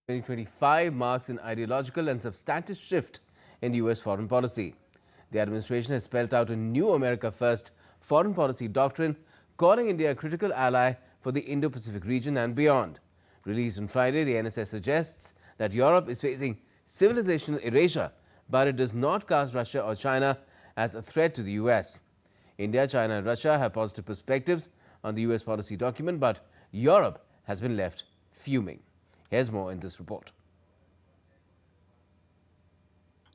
2025 marks an ideological and substantive shift in U.S. foreign policy. The administration has spelled out a new America First foreign policy doctrine, calling India a critical ally for the Indo-Pacific region and beyond. Released on Friday, the NSS suggests that Europe is facing civilizational erasure, but it does not cast Russia or China as a threat to the U.S. India, China and Russia have positive perspectives on the U.S. policy document, but Europe has been left fuming. Here's more in this report.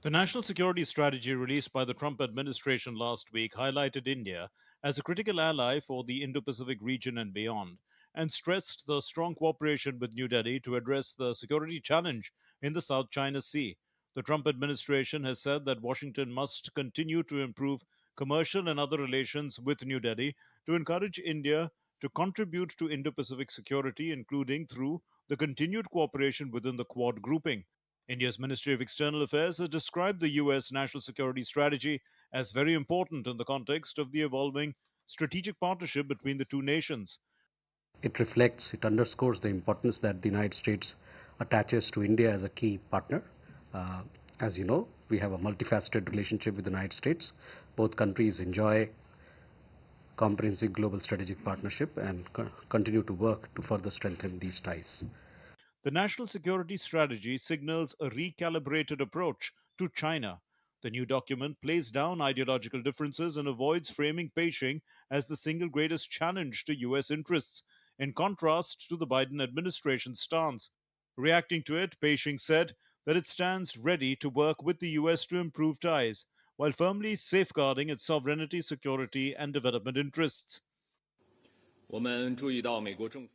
The national security strategy released by the Trump administration last week highlighted India as a critical ally for the Indo-Pacific region and beyond, and stressed the strong cooperation with New Delhi to address the security challenge in the South China Sea. The Trump administration has said that Washington must continue to improve commercial and other relations with New Delhi to encourage India to contribute to Indo-Pacific security, including through the continued cooperation within the Quad grouping. India's Ministry of External Affairs has described the US national security strategy as very important in the context of the evolving strategic partnership between the two nations. It underscores the importance that the United States attaches to India as a key partner. As you know, we have a multifaceted relationship with the United States. Both countries enjoy comprehensive global strategic partnership and continue to work to further strengthen these ties. The national security strategy signals a recalibrated approach to China. The new document plays down ideological differences and avoids framing Beijing as the single greatest challenge to US interests, in contrast to the Biden administration's stance. Reacting to it, Beijing said that it stands ready to work with the US to improve ties, while firmly safeguarding its sovereignty, security, and development interests.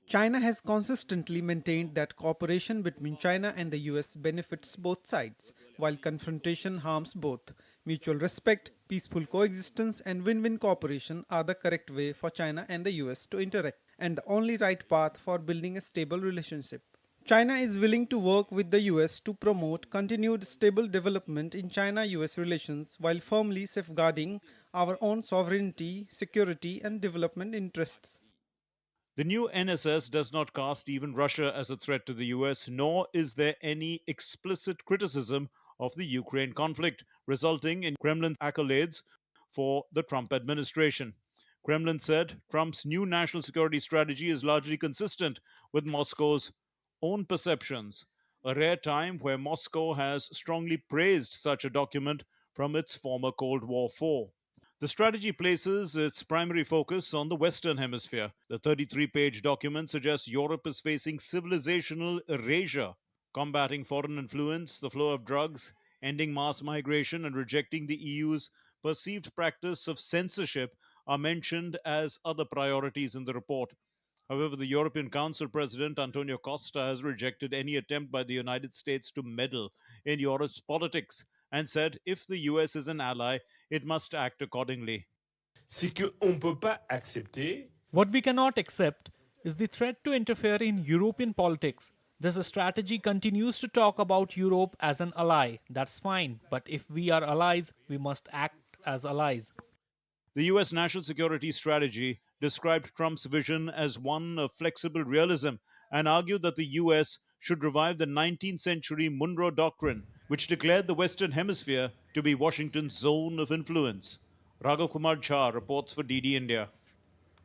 China has consistently maintained that cooperation between China and the US benefits both sides, while confrontation harms both. Mutual respect, peaceful coexistence, and win-win cooperation are the correct way for China and the US to interact, and the only right path for building a stable relationship. China is willing to work with the US to promote continued stable development in China-US relations while firmly safeguarding our own sovereignty, security, and development interests. The new NSS does not cast even Russia as a threat to the US, nor is there any explicit criticism of the Ukraine conflict, resulting in Kremlin's accolades for the Trump administration. Kremlin said Trump's new national security strategy is largely consistent with Moscow's own perceptions, a rare time where Moscow has strongly praised such a document from its former Cold War foe. The strategy places its primary focus on the Western Hemisphere. The 33-page document suggests Europe is facing civilizational erasure, combating foreign influence, the flow of drugs, ending mass migration, and rejecting the EU's perceived practice of censorship are mentioned as other priorities in the report. However, the European Council President Antonio Costa has rejected any attempt by the United States to meddle in Europe's politics and said if the US is an ally, it must act accordingly. C'est qu'on ne peut pas accepter. What we cannot accept is the threat to interfere in European politics. This strategy continues to talk about Europe as an ally. That's fine. But if we are allies, we must act as allies. The US national security strategy described Trump's vision as one of flexible realism and argued that the US should revive the 19th century Monroe Doctrine, which declared the Western Hemisphere to be Washington's zone of influence. Raghav Kumar Jha reports for DD India.